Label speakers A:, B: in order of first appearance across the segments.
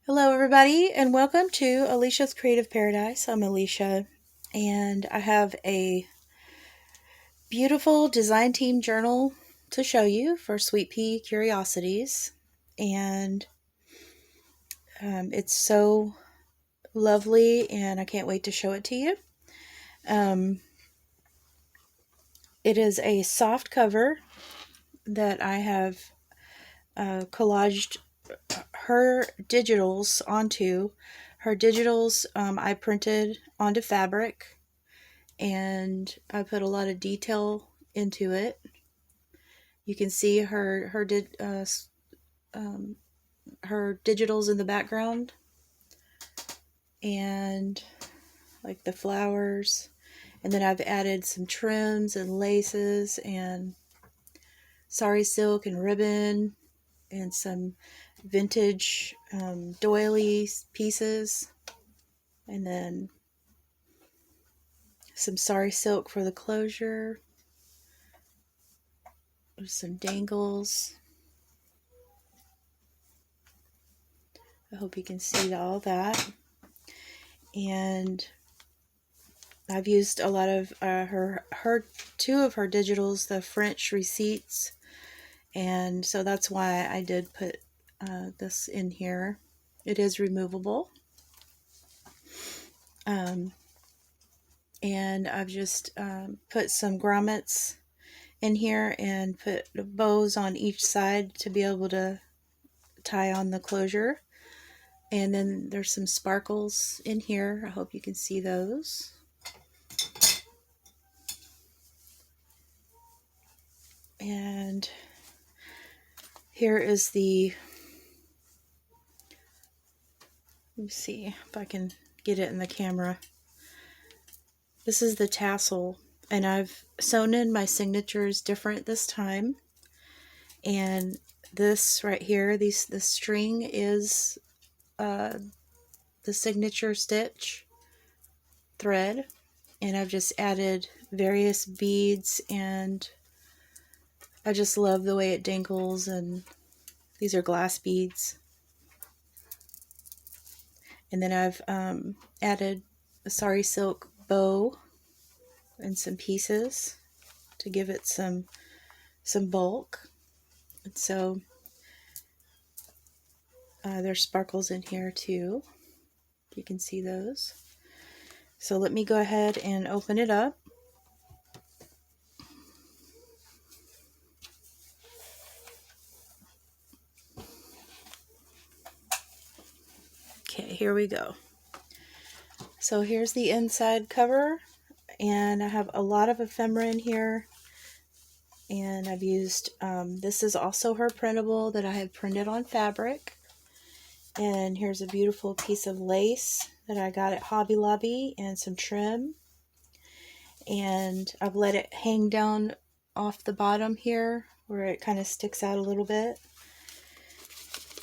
A: Hello, everybody, and welcome to Alicia's Creative Paradise. I'm Alicia, and I have a beautiful design team journal to show you for SweetPeaCuriosities, and it's so lovely, and I can't wait to show it to you. Um, it is a soft cover that I have collaged her digitals onto. Her digitals I printed onto fabric, and I put a lot of detail into it. You can see her digitals in the background, and like the flowers. And then I've added some trims and laces and sari silk and ribbon and some vintage doily pieces, and then some sari silk for the closure. There's some dangles. I hope you can see all that. And I've used a lot of two of her digitals, the French receipts, and so that's why I did put this in here. It is removable. And I've just put some grommets in here and put bows on each side to be able to tie on the closure. And then there's some sparkles in here. I hope you can see those. And here is let me see if I can get it in the camera. This is the tassel, and I've sewn in my signatures different this time. And this right here, the string is the signature stitch thread, and I've just added various beads, and I just love the way it dangles. And these are glass beads. And then I've added a sari silk bow and some pieces to give it some bulk. And so there's sparkles in here too. You can see those. So let me go ahead and open it up. Okay, here we go. So here's the inside cover, and I have a lot of ephemera in here. And I've used, this is also her printable that I have printed on fabric. And here's a beautiful piece of lace that I got at Hobby Lobby, and some trim. And I've let it hang down off the bottom here where it kind of sticks out a little bit.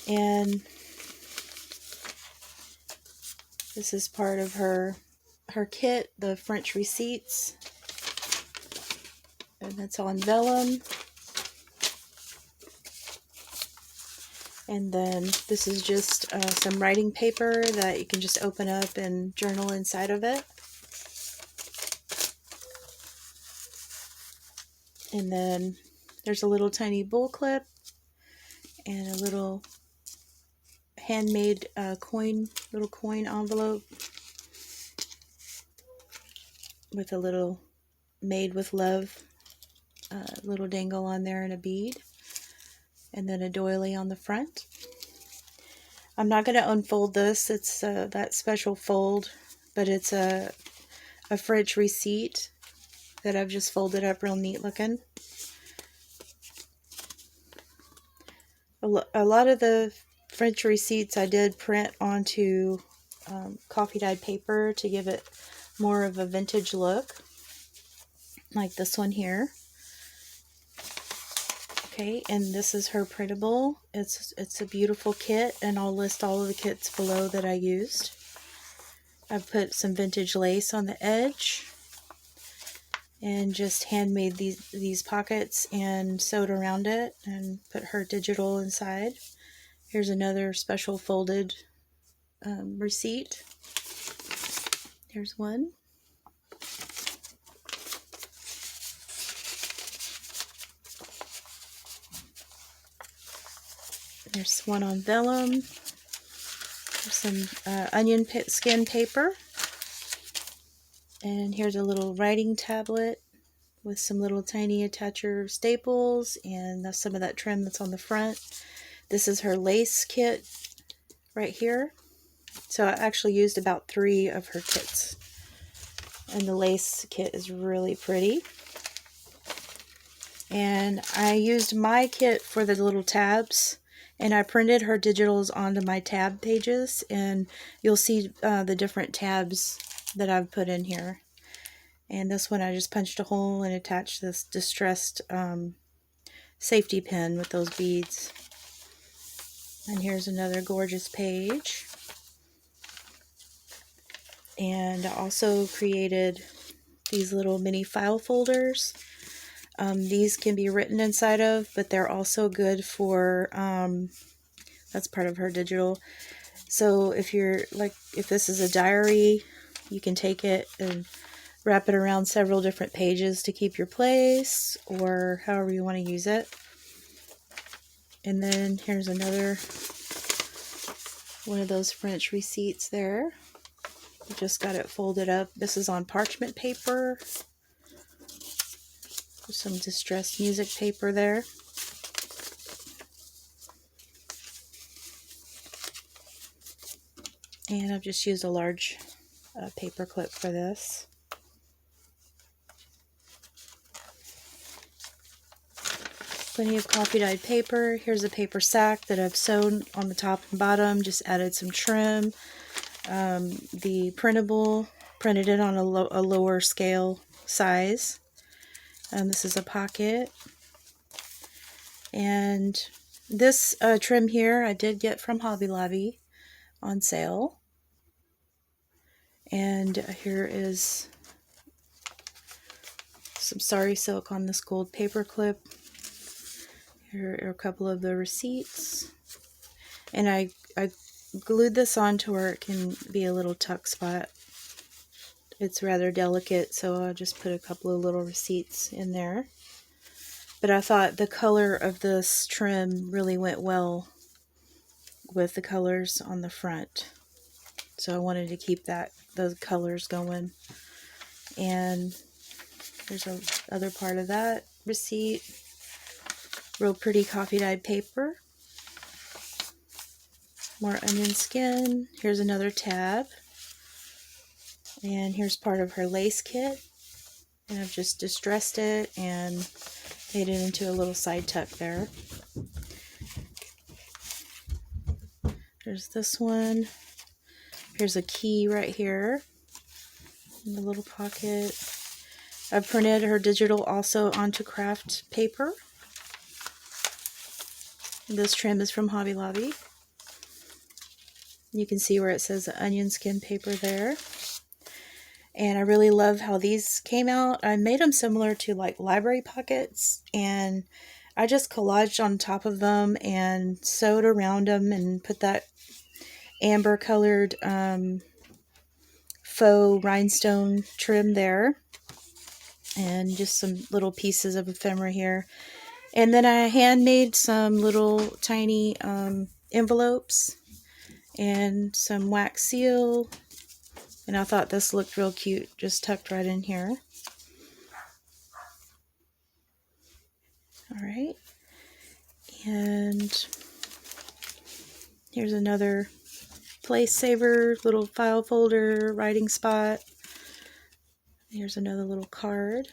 A: And this is part of her kit, the French receipts. And that's on vellum. And then this is just some writing paper that you can just open up and journal inside of it. And then there's a little tiny bull clip and a little handmade little coin envelope with a little made with love little dangle on there and a bead. And then a doily on the front. I'm not going to unfold this. It's that special fold, but it's a French receipt that I've just folded up real neat looking. A lot of the French receipts I did print onto coffee dyed paper to give it more of a vintage look, like this one here. Okay, and this is her printable. It's a beautiful kit, and I'll list all of the kits below that I used. I've put some vintage lace on the edge and just handmade these pockets and sewed around it and put her digital inside. Here's another special folded receipt. Here's one. There's one on vellum. There's some onion skin paper. And here's a little writing tablet with some little tiny attacher staples and some of that trim that's on the front. This is her lace kit right here. So I actually used about 3 of her kits. And the lace kit is really pretty. And I used my kit for the little tabs. And I printed her digitals onto my tab pages. And you'll see the different tabs that I've put in here. And this one I just punched a hole and attached this distressed safety pin with those beads. And here's another gorgeous page. And I also created these little mini file folders. These can be written inside of, but they're also good for, that's part of her digital. So if this is a diary, you can take it and wrap it around several different pages to keep your place, or however you want to use it. And then here's another one of those French receipts there. I just got it folded up. This is on parchment paper. There's some distressed music paper there. And I've just used a large paper clip for this. Plenty of coffee dyed paper. Here's a paper sack that I've sewn on the top and bottom. Just added some trim. The printable, printed it on a lower scale size. This is a pocket. And this trim here I did get from Hobby Lobby on sale. And here is some sari silk on this gold paper clip. Here are a couple of the receipts. And I glued this on to where it can be a little tuck spot. It's rather delicate, so I'll just put a couple of little receipts in there. But I thought the color of this trim really went well with the colors on the front. So I wanted to keep those colors going. And there's another part of that receipt. Real pretty coffee dyed paper. More onion skin. Here's another tab. And here's part of her lace kit. And I've just distressed it and made it into a little side tuck there. There's this one. Here's a key right here in the little pocket. I printed her digital also onto craft paper. This trim is from Hobby Lobby. You can see where it says onion skin paper there. And I really love how these came out. I made them similar to like library pockets, and I just collaged on top of them and sewed around them and put that amber colored faux rhinestone trim there, and just some little pieces of ephemera here. And then I handmade some little tiny envelopes and some wax seal. And I thought this looked real cute, just tucked right in here. Alright. And here's another place saver, little file folder, writing spot. Here's another little card.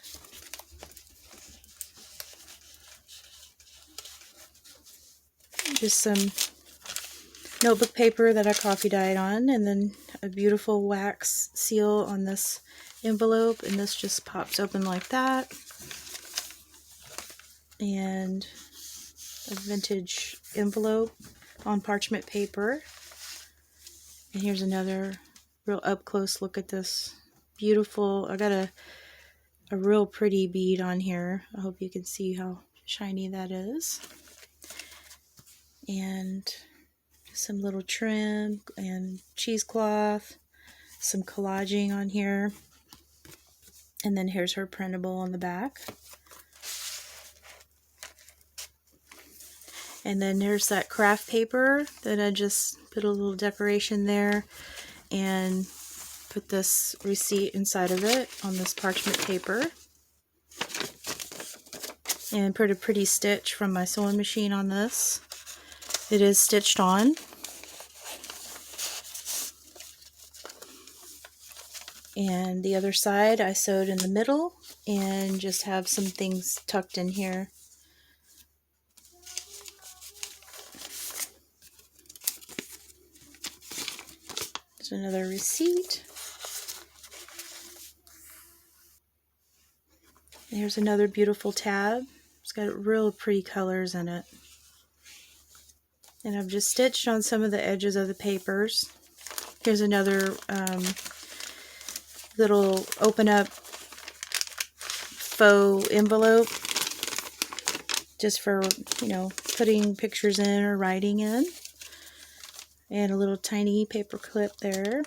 A: Just some notebook paper that I coffee dyed on, and then a beautiful wax seal on this envelope, and this just pops open like that. And a vintage envelope on parchment paper. And here's another real up close look at this beautiful, I got a real pretty bead on here. I hope you can see how shiny that is. And some little trim and cheesecloth, some collaging on here. And then here's her printable on the back. And then there's that craft paper that I just put a little decoration there and put this receipt inside of it on this parchment paper. And put a pretty stitch from my sewing machine on this. It is stitched on. And the other side I sewed in the middle and just have some things tucked in here. There's another receipt. Here's another beautiful tab. It's got real pretty colors in it. And I've just stitched on some of the edges of the papers. Here's another little open up faux envelope, just for, you know, putting pictures in or writing in. And a little tiny paper clip there.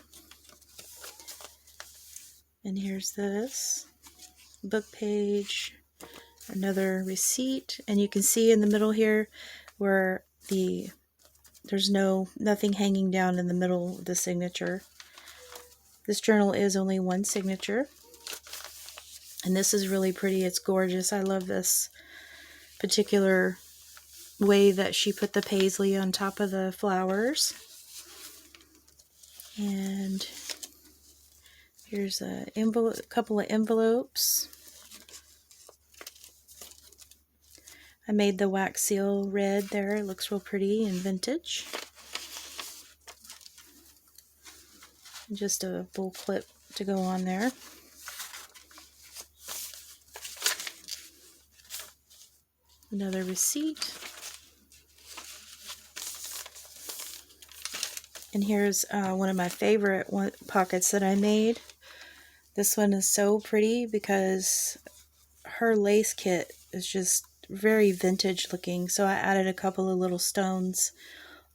A: And here's this book page, another receipt, and you can see in the middle here where there's nothing hanging down in the middle of the signature. This journal is only one signature, and this is really pretty. It's gorgeous. I love this particular way that she put the paisley on top of the flowers. And here's a couple of envelopes. I made the wax seal red there. It looks real pretty and vintage. Just a full clip to go on there. Another receipt. And here's one of my favorite pockets that I made. This one is so pretty because her lace kit is just very vintage looking. So I added a couple of little stones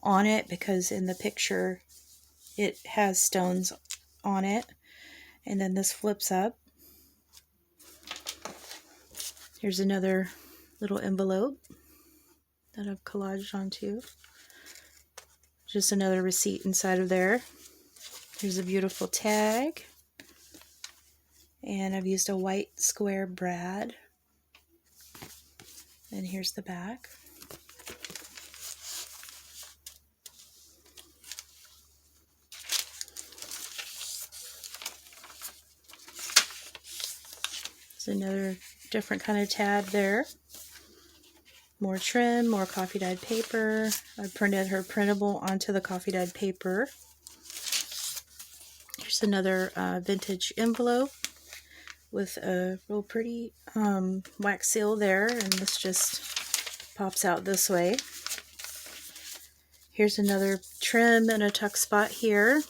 A: on it because in the picture it has stones on it. And then this flips up. Here's another little envelope that I've collaged onto. Just another receipt inside of there. Here's a beautiful tag. And I've used a white square brad. And here's the back. There's another different kind of tab there. More trim, more coffee dyed paper. I printed her printable onto the coffee dyed paper. Here's another vintage envelope with a real pretty wax seal there, and this just pops out this way. Here's another trim and a tuck spot here.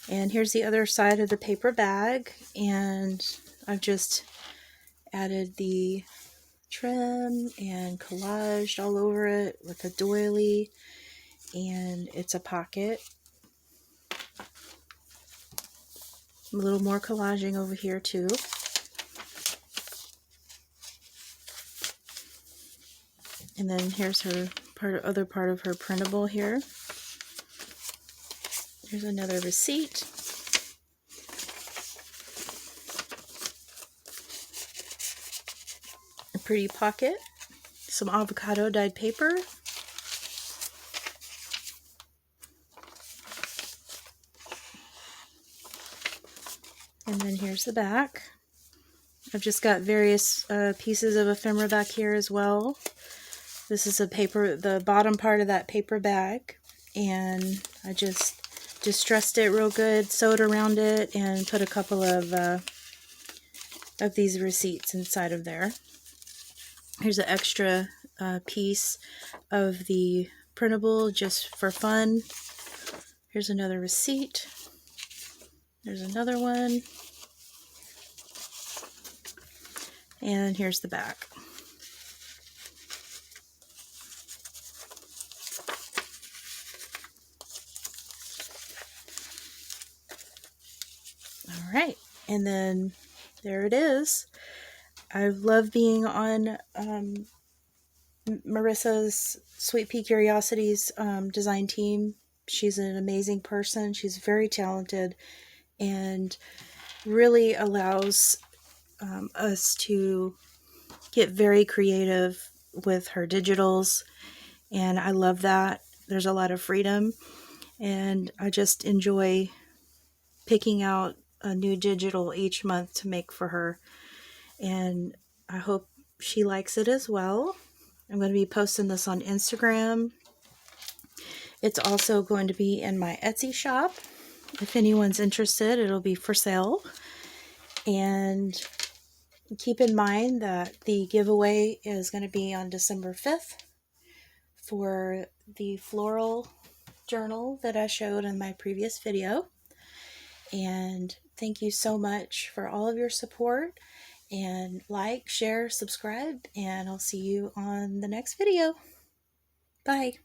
A: And here's the other side of the paper bag, and I've just added the trim and collaged all over it with a doily, and it's a pocket. A little more collaging over here too. And then here's her other part of her printable here. Here's another receipt. A pretty pocket. Some avocado dyed paper. And then here's the back. I've just got various pieces of ephemera back here as well. This is the bottom part of that paper bag, and I just distressed it real good, sewed around it, and put a couple of these receipts inside of there. Here's an extra piece of the printable just for fun. Here's another receipt. There's another one. And here's the back. All right, and then there it is. I love being on Marissa's SweetPeaCuriosities design team. She's an amazing person. She's very talented and really allows us to get very creative with her digitals. And I love that. There's a lot of freedom. And I just enjoy picking out a new digital each month to make for her. And I hope she likes it as well. I'm going to be posting this on Instagram. It's also going to be in my Etsy shop. If anyone's interested, it'll be for sale. And keep in mind that the giveaway is going to be on December 5th for the floral journal that I showed in my previous video. And thank you so much for all of your support. And like, share, subscribe, and I'll see you on the next video. Bye.